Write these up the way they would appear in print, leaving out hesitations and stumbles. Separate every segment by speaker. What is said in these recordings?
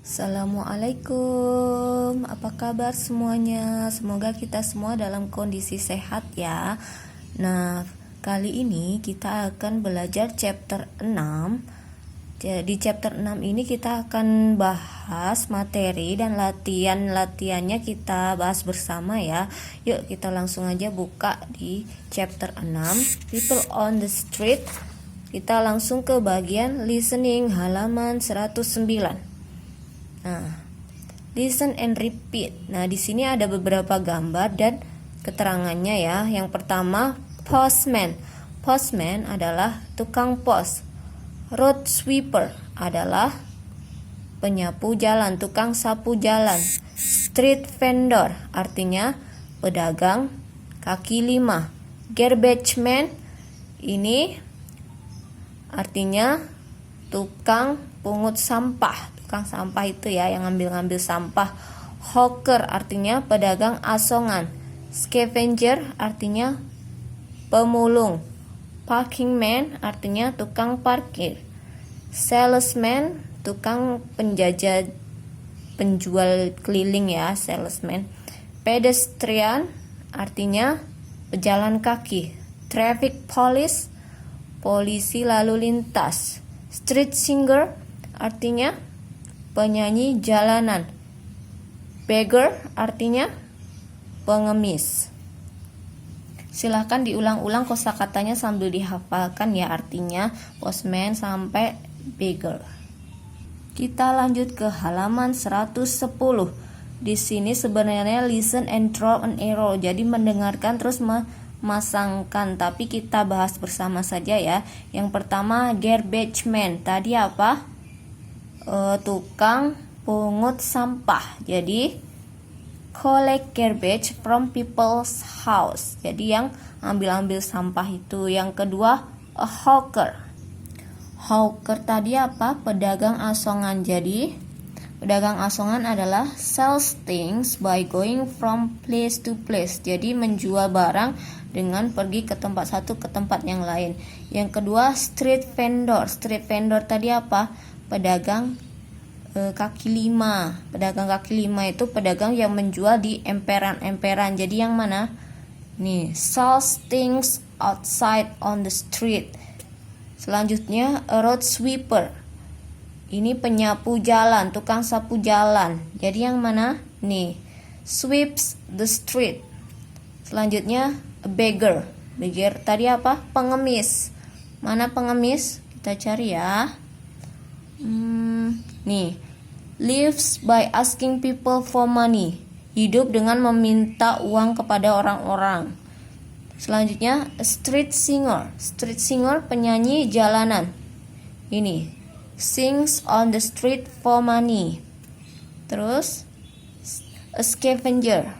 Speaker 1: Assalamualaikum, apa kabar semuanya? Semoga kita semua dalam kondisi sehat ya. Nah, kali ini kita akan belajar chapter 6. Di chapter 6 ini kita akan bahas materi dan latihannya kita bahas bersama ya. Yuk kita langsung aja buka di chapter 6, People on the Street. Kita langsung ke bagian listening halaman 109. Nah, listen and repeat. Nah, di sini ada beberapa gambar dan keterangannya ya. Yang pertama, postman. Postman adalah tukang pos. Road sweeper adalah penyapu jalan, tukang sapu jalan. Street vendor artinya pedagang kaki lima. Garbage man ini artinya tukang pungut sampah. Tukang sampah itu ya yang ngambil-ngambil sampah. Hawker artinya pedagang asongan. Scavenger artinya pemulung. Parking man artinya tukang parkir. Salesman tukang penjual keliling ya, salesman. Pedestrian artinya pejalan kaki. Traffic police polisi lalu lintas. Street singer artinya penyanyi jalanan. Beggar artinya pengemis. Silahkan diulang-ulang kosakatanya sambil dihafalkan ya artinya postman sampai beggar. Kita lanjut ke halaman 110. Di sini sebenarnya listen and draw an arrow. Jadi mendengarkan terus memasangkan, tapi kita bahas bersama saja ya. Yang pertama garbage man. Tadi apa? Tukang pungut sampah. Jadi collect garbage from people's house. Jadi yang ambil-ambil sampah itu. Yang kedua a hawker. Hawker tadi apa? Pedagang asongan. Jadi pedagang asongan adalah sells things by going from place to place. Jadi menjual barang dengan pergi ke tempat satu ke tempat yang lain. Yang kedua street vendor. Street vendor tadi apa? Pedagang kaki lima. Pedagang kaki lima itu pedagang yang menjual di emperan-emperan. Jadi yang mana? Nih, sells things outside on the street. Selanjutnya a road sweeper. Ini penyapu jalan, tukang sapu jalan. Jadi yang mana? Nih, sweeps the street. Selanjutnya a beggar. Beggar tadi apa? Pengemis. Mana pengemis? Kita cari ya. Nih, lives by asking people for money. Hidup dengan meminta uang kepada orang-orang. Selanjutnya a street singer. Street singer penyanyi jalanan. Ini sings on the street for money. Terus a scavenger.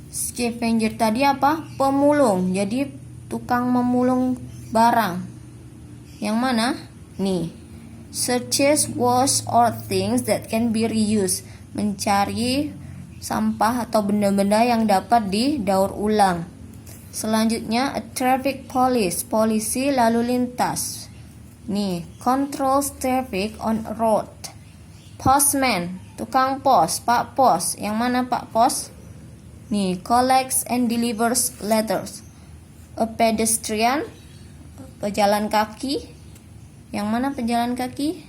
Speaker 1: Scavenger tadi apa? Pemulung. Jadi tukang memulung barang. Yang mana? Nih, searches was or things that can be reused. Mencari sampah atau benda-benda yang dapat didaur ulang. Selanjutnya a traffic police. Polisi lalu lintas. Nih, controls traffic on a road. Postman, tukang pos, Pak Pos. Yang mana Pak Pos? Nih, collects and delivers letters. A pedestrian, pejalan kaki. Yang mana pejalan kaki?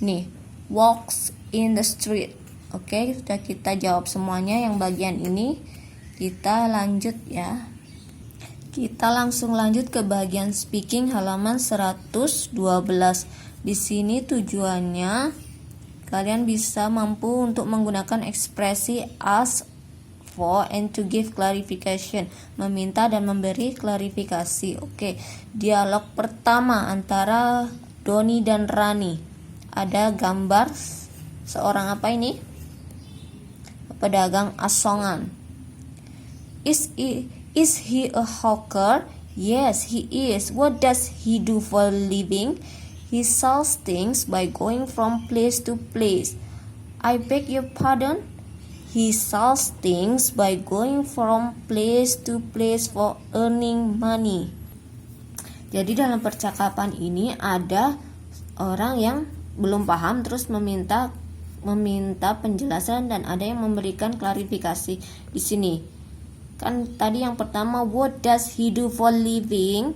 Speaker 1: Nih, walks in the street. Oke, sudah kita jawab semuanya yang bagian ini. Kita lanjut ya. Kita langsung lanjut ke bagian speaking halaman 112. Di sini tujuannya kalian bisa mampu untuk menggunakan ekspresi ask for and to give clarification, meminta dan memberi klarifikasi. Oke, dialog pertama antara Doni dan Rani. Ada gambar seorang apa ini? Pedagang asongan. Is he a hawker? Yes, he is. What does he do for a living? He sells things by going from place to place. I beg your pardon? He sells things by going from place to place for earning money. Jadi dalam percakapan ini ada orang yang belum paham terus meminta meminta penjelasan dan ada yang memberikan klarifikasi di sini. Kan tadi yang pertama, what does he do for living?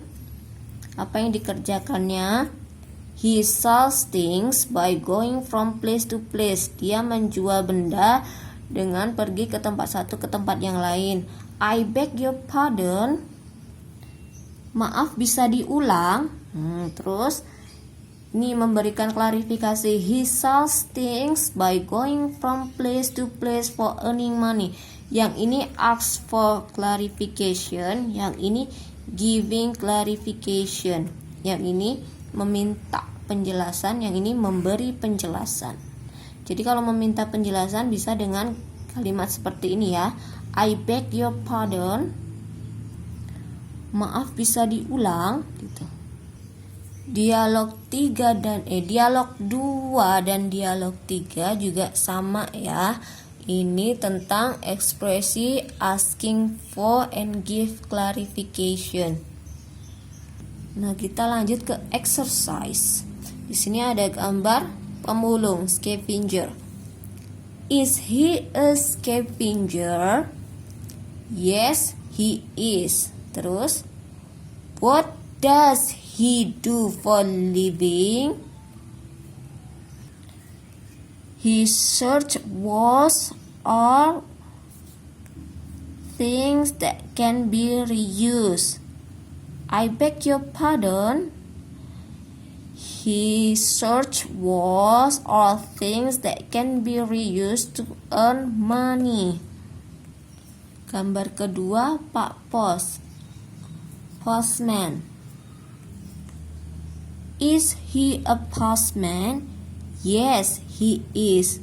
Speaker 1: Apa yang dikerjakannya? He sells things by going from place to place. Dia menjual benda dengan pergi ke tempat satu ke tempat yang lain. I beg your pardon. Maaf, bisa diulang? Terus ini memberikan klarifikasi. He sells things by going from place to place for earning money. Yang ini ask for clarification, yang ini giving clarification. Yang ini meminta penjelasan, yang ini memberi penjelasan. Jadi kalau meminta penjelasan bisa dengan kalimat seperti ini ya. I beg your pardon. Maaf, bisa diulang gitu. Dialog 2 dan dialog 3 juga sama ya. Ini tentang ekspresi asking for and give clarification. Nah, kita lanjut ke exercise. Di sini ada gambar pemulung, scavenger. Is he a scavenger? Yes, he is. Terus, what does he do for living? He search was or things that can be reused. I beg your pardon. He search was or things that can be reused to earn money. Gambar kedua, Pak Pos, postman. Is he a postman? Yes, he is.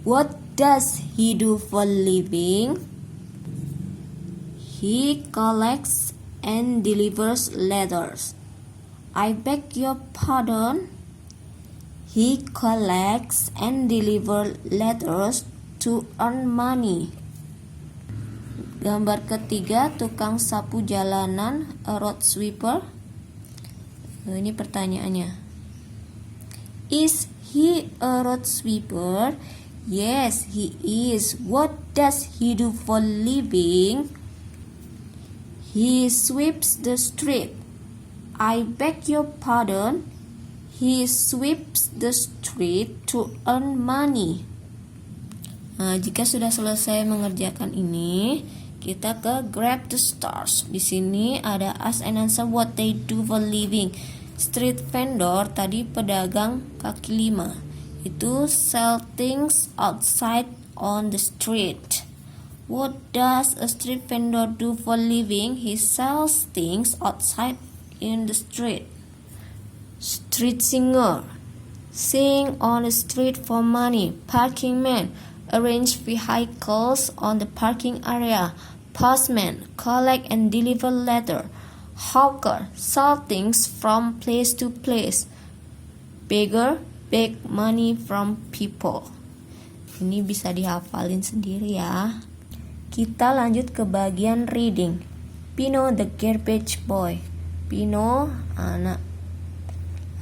Speaker 1: What does he do for living? He collects and delivers letters. I beg your pardon. He collects and delivers letters to earn money. Gambar ketiga, tukang sapu jalanan, a road sweeper. Ini pertanyaannya. Is he a road sweeper? Yes, he is. What does he do for living? He sweeps the street. I beg your pardon. He sweeps the street to earn money. Nah, jika sudah selesai mengerjakan ini, kita ke grab the stars. Di sini ada ask and answer what they do for living. Street vendor tadi pedagang kaki lima. Itu sell things outside on the street. What does a street vendor do for living? He sells things outside in the street. Street singer sing on the street for money. Parking man arrange vehicles on the parking area. Postman collect and deliver letter. Hawker sell things from place to place. Beggar beg money from people. Ini bisa dihafalin sendiri ya. Kita lanjut ke bagian reading. Pino the garbage boy. Pino anak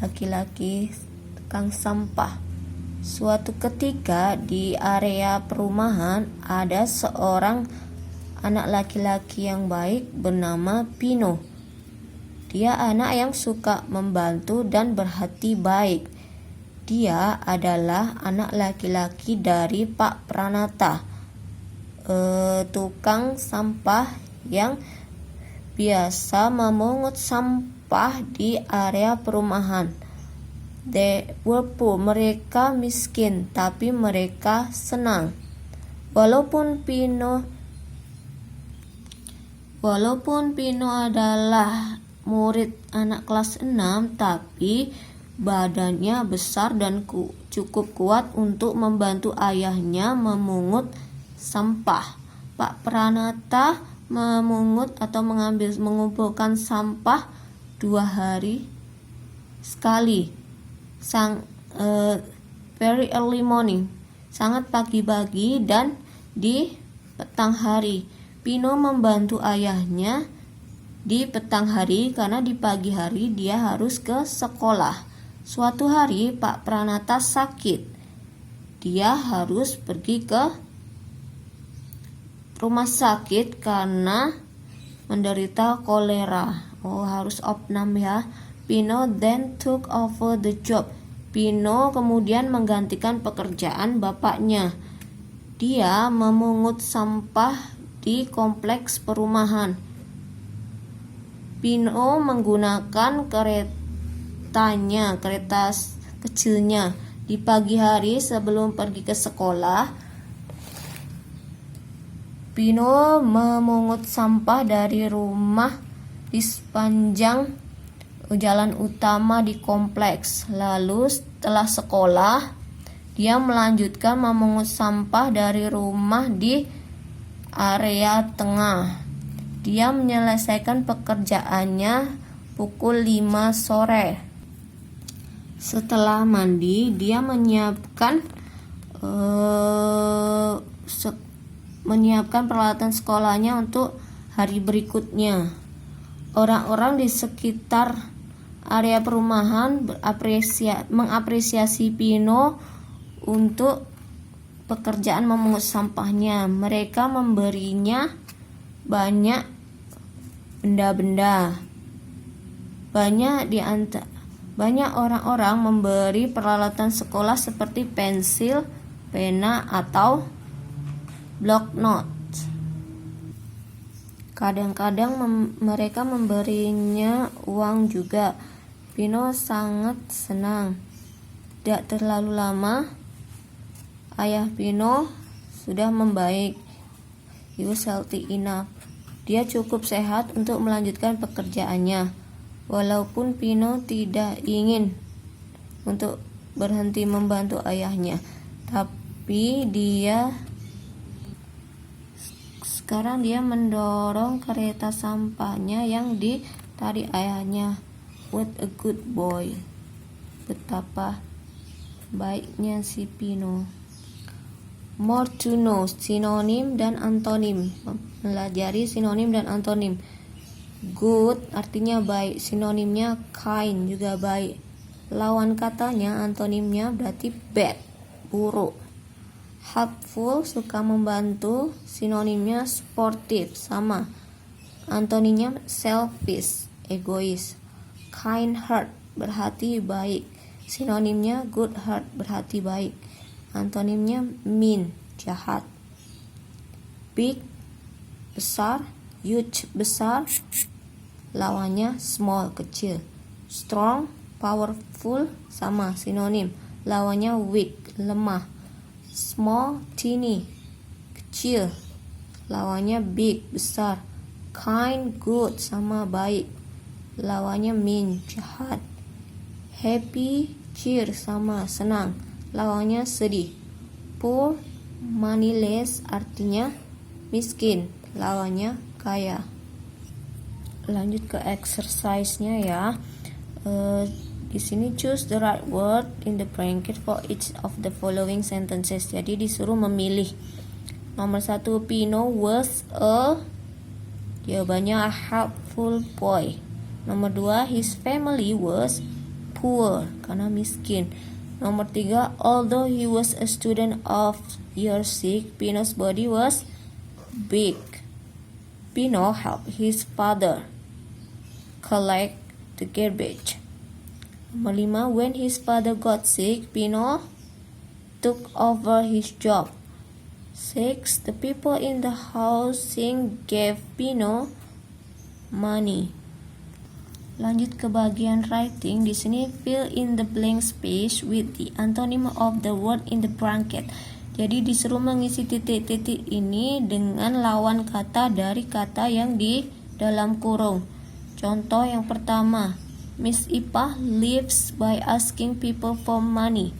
Speaker 1: laki-laki tukang sampah. Suatu ketika di area perumahan ada seorang anak laki-laki yang baik bernama Pino. Dia anak yang suka membantu dan berhati baik. Dia adalah anak laki-laki dari Pak Pranata, tukang sampah yang biasa memungut sampah di area perumahan. They were poor. Mereka miskin, tapi mereka senang. Walaupun Pino adalah murid anak kelas 6, tapi badannya besar dan cukup kuat untuk membantu ayahnya memungut sampah. Pak Pranata memungut atau mengumpulkan sampah 2 hari sekali. Very early morning, sangat pagi-pagi dan di petang hari. Pino membantu ayahnya di petang hari karena di pagi hari dia harus ke sekolah. Suatu hari Pak Pranata sakit. dia harus pergi ke rumah sakit karena menderita kolera. Harus opnam ya. Pino then took over the job. Pino kemudian menggantikan pekerjaan bapaknya. Dia memungut sampah di kompleks perumahan. Pino menggunakan kereta kecilnya. Di pagi hari sebelum pergi ke sekolah, Pino memungut sampah dari rumah di sepanjang jalan utama di kompleks. Lalu setelah sekolah, dia melanjutkan memungut sampah dari rumah di area tengah. Dia menyelesaikan pekerjaannya pukul 5 sore. Setelah mandi, dia menyiapkan peralatan sekolahnya untuk hari berikutnya. Orang-orang di sekitar area perumahan mengapresiasi Pino untuk pekerjaan memungut sampahnya. Mereka memberinya banyak benda-benda. Banyak orang-orang memberi peralatan sekolah seperti pensil, pena, atau block note. Kadang-kadang mereka memberinya uang juga. Pino sangat senang. Tidak terlalu lama, ayah Pino sudah membaik. He was healthy enough. Dia cukup sehat untuk melanjutkan pekerjaannya. Walaupun Pino tidak ingin untuk berhenti membantu ayahnya, tapi sekarang dia mendorong kereta sampahnya yang ditarik ayahnya. What a good boy. Betapa baiknya si Pino. More to know, sinonim dan antonim. Mempelajari sinonim dan antonim. Good artinya baik, sinonimnya kind juga baik. Lawan katanya, antonimnya berarti bad, buruk. Helpful, suka membantu, sinonimnya sportive, sama. Antonimnya selfish, egois. Kind heart, berhati baik, sinonimnya good heart, berhati baik. Antonimnya mean, jahat. Big, besar. Huge, besar. Lawannya small, kecil. Strong, powerful, sama, sinonim. Lawannya weak, lemah. Small, teeny, kecil. Lawannya big, besar. Kind, good, sama, baik. Lawannya mean, jahat. Happy, cheer, sama, senang. Lawannya sedih. Poor, moneyless, artinya miskin. Lawannya kaya. Lanjut ke exercise-nya ya. Di sini choose the right word in the bracket for each of the following sentences. Jadi disuruh memilih. Nomor 1, Pino was jawabannya a helpful boy. Nomor 2, his family was poor, karena miskin. Nomor 3, although he was a student of year 6, Pino's body was big. Pino helped his father collect the garbage. Nomor 5, when his father got sick, Pino took over his job. 6, the people in the housing gave Pino money. Lanjut ke bagian writing. Di sini fill in the blank space with the antonym of the word in the bracket. Jadi disuruh mengisi titik-titik ini dengan lawan kata dari kata yang di dalam kurung. Contoh yang pertama, Miss Ipah lives by asking people for money.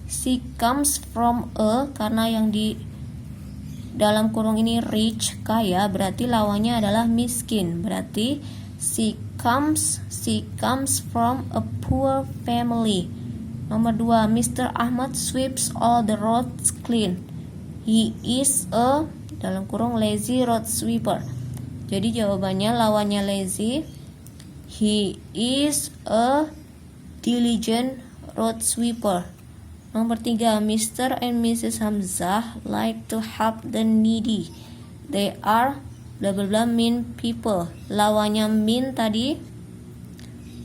Speaker 1: She comes from karena yang di dalam kurung ini rich, kaya, berarti lawannya adalah miskin. Berarti she comes from a poor family. Nomor 2, Mr. Ahmad sweeps all the roads clean. He is a dalam kurung lazy road sweeper. Jadi jawabannya lawannya lazy. He is a diligent road sweeper. Nomor 3, Mr. and Mrs. Hamzah like to help the needy. They are bla bla bla mean people. Lawannya mean tadi.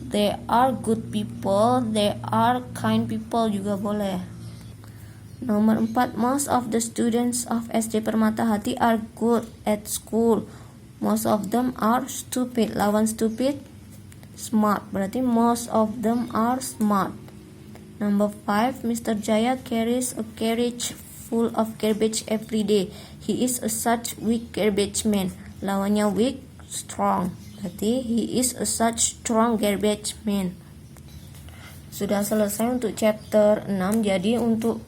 Speaker 1: They are good people. They are kind people juga boleh. Nomor 4, most of the students of SD Permata Hati are good at school. Most of them are stupid. Lawan stupid, smart. Berarti most of them are smart. Number 5, Mr. Jaya carries a carriage full of garbage every day. He is a such weak garbage man. Lawannya weak, strong. Berarti he is a such strong garbage man. Sudah selesai untuk chapter 6. Jadi untuk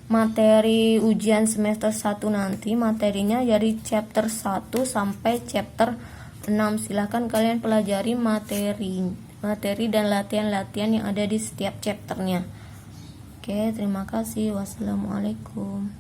Speaker 1: materi ujian semester 1 nanti materinya dari chapter 1 sampai chapter 6. Silahkan kalian pelajari materi dan latihan-latihan yang ada di setiap chapternya. Oke, terima kasih. Wassalamualaikum.